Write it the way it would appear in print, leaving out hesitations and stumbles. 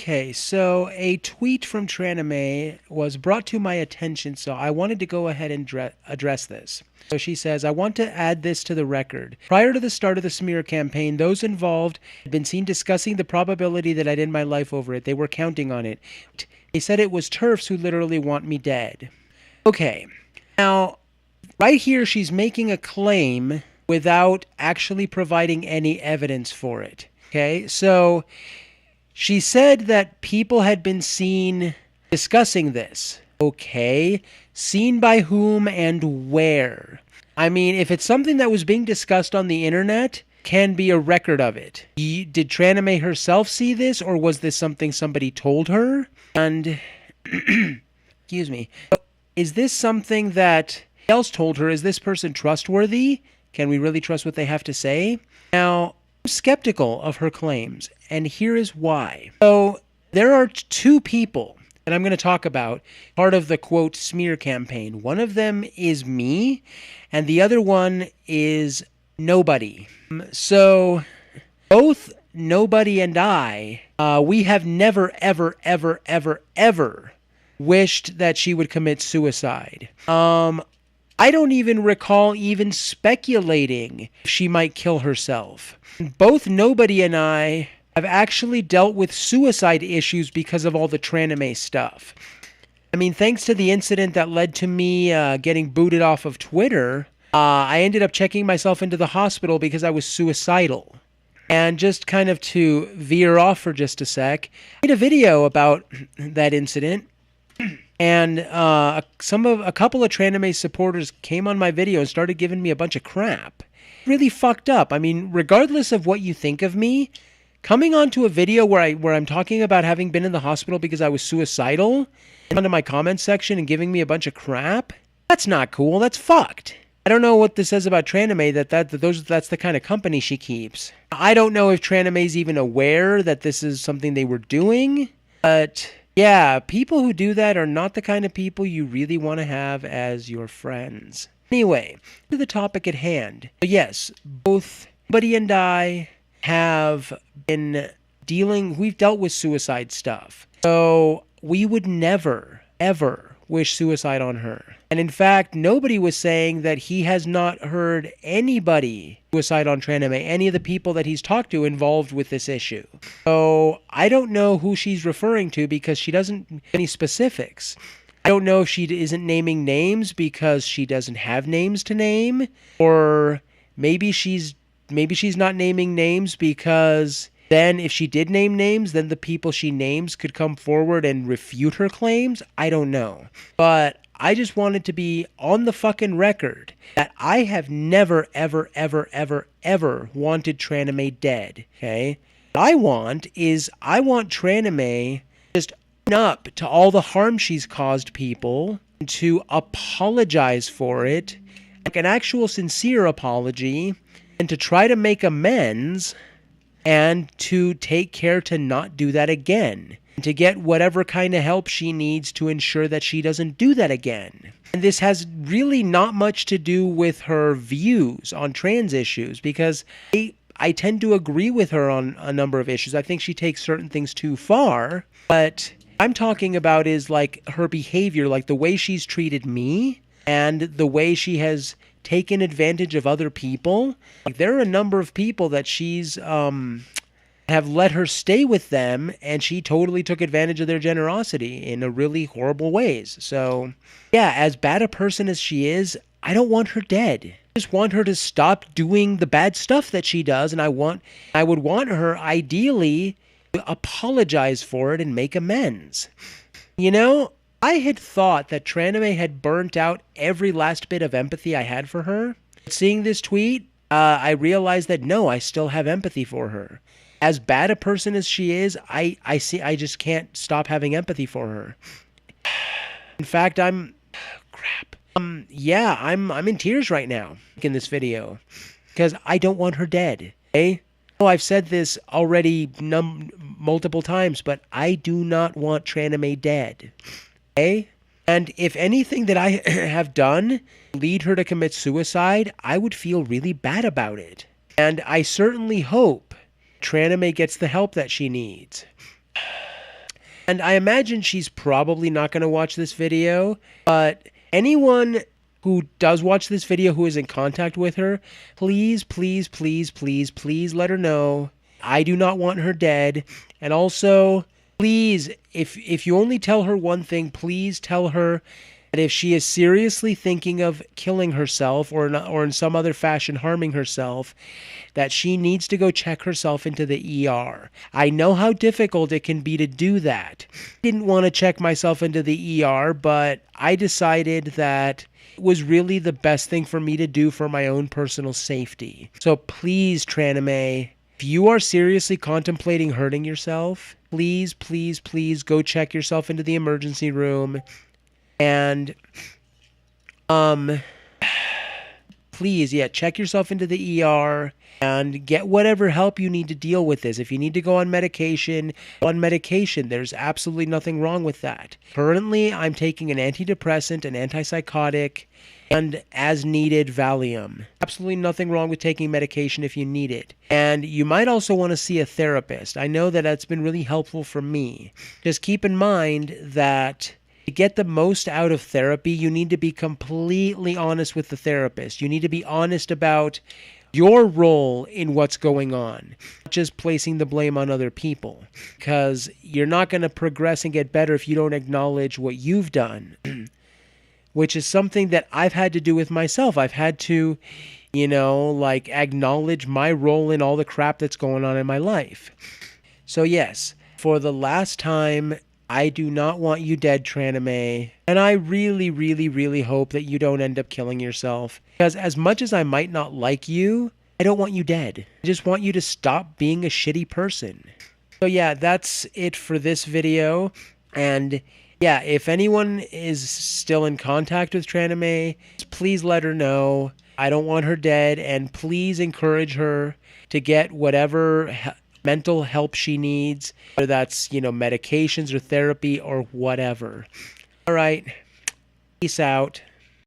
Okay, so a tweet from Tranime was brought to my attention, so I wanted to go ahead and address this. So she says, I want to add this to the record. Prior to the start of the smear campaign, those involved had been seen discussing the probability that I'd end my life over it. They were counting on it. They said it was TERFs who literally want me dead. Okay, now, right here she's making a claim without actually providing any evidence for it. Okay, so she said that people had been seen discussing this. Okay, seen by whom and where? I mean, if it's something that was being discussed on the internet, can be a record of it. Did Tranime herself see this, or was this something somebody told her? And, excuse me, is this something that else told her? Is this person trustworthy? Can we really trust what they have to say? Now, I'm skeptical of her claims, and here is why. So, there are two people that I'm going to talk about, part of the, quote, smear campaign. One of them is me, and the other one is nobody. So, both nobody and I, we have never, ever, ever, ever, ever wished that she would commit suicide. I don't even recall even speculating she might kill herself. Both nobody and I have actually dealt with suicide issues because of all the Tranime stuff. I mean, thanks to the incident that led to me getting booted off of Twitter, I ended up checking myself into the hospital because I was suicidal. And just kind of to veer off for just a sec, I made a video about that incident. And a couple of Tranime supporters came on my video and started giving me a bunch of crap. Really fucked up. I mean, regardless of what you think of me, coming onto a video where I'm talking about having been in the hospital because I was suicidal, and onto my comment section and giving me a bunch of crap, that's not cool. That's fucked. I don't know what this says about Tranime, that's the kind of company she keeps. I don't know if Tranime's even aware that this is something they were doing, but yeah, people who do that are not the kind of people you really want to have as your friends. Anyway, to the topic at hand. Yes, both Buddy and I have been we've dealt with suicide stuff. So we would never, ever wish suicide on her. And in fact, nobody was saying that he has not heard anybody suicide on Tranime, any of the people that he's talked to involved with this issue. So I don't know who she's referring to because she doesn't give any specifics. I don't know if she isn't naming names because she doesn't have names to name, or maybe she's not naming names because then if she did name names, then the people she names could come forward and refute her claims. I don't know. But I just wanted to be on the fucking record that I have never, ever, ever, ever, ever wanted Tranime dead, okay? What I want Tranime just own up to all the harm she's caused people and to apologize for it, like an actual sincere apology, and to try to make amends and to take care to not do that again, and to get whatever kind of help she needs to ensure that she doesn't do that again. And this has really not much to do with her views on trans issues, because I tend to agree with her on a number of issues. I think she takes certain things too far, but what I'm talking about is like her behavior, like the way she's treated me and the way she has taken advantage of other people. Like, there are a number of people that she's have let her stay with them, and she totally took advantage of their generosity in a really horrible ways. So yeah, as bad a person as she is, I don't want her dead. I just want her to stop doing the bad stuff that she does, and I would want her ideally to apologize for it and make amends. You know, I had thought that Tranime had burnt out every last bit of empathy I had for her. Seeing this tweet, I realized that no, I still have empathy for her. As bad a person as she is, I just can't stop having empathy for her. In fact, I'm in tears right now in this video because I don't want her dead. Okay? Oh, I've said this already multiple times, but I do not want Tranime dead. Okay? And if anything that I have done lead her to commit suicide, I would feel really bad about it. And I certainly hope Tranime gets the help that she needs. And I imagine she's probably not going to watch this video, but anyone who does watch this video who is in contact with her, please, please, please, please, please let her know. I do not want her dead. And also, please, if you only tell her one thing, please tell her that if she is seriously thinking of killing herself or in some other fashion harming herself, that she needs to go check herself into the ER. I know how difficult it can be to do that. I didn't want to check myself into the ER, but I decided that it was really the best thing for me to do for my own personal safety. So please, Tranime, if you are seriously contemplating hurting yourself, please, please, please go check yourself into the emergency room. And, please, yeah, check yourself into the ER and get whatever help you need to deal with this. If you need to go on medication, there's absolutely nothing wrong with that. Currently, I'm taking an antidepressant, an antipsychotic, and as needed Valium. Absolutely nothing wrong with taking medication if you need it. And you might also want to see a therapist. I know that that's been really helpful for me. Just keep in mind that to get the most out of therapy, you need to be completely honest with the therapist. You need to be honest about your role in what's going on, not just placing the blame on other people, because you're not going to progress and get better if you don't acknowledge what you've done, which is something that I've had to do with myself. I've had to, acknowledge my role in all the crap that's going on in my life. So yes, for the last time, I do not want you dead, Tranime, and I really, really, really hope that you don't end up killing yourself. Because as much as I might not like you, I don't want you dead. I just want you to stop being a shitty person. So yeah, that's it for this video. And yeah, if anyone is still in contact with Tranime, please let her know. I don't want her dead, and please encourage her to get whatever mental help she needs, whether that's, medications or therapy or whatever. All right. Peace out.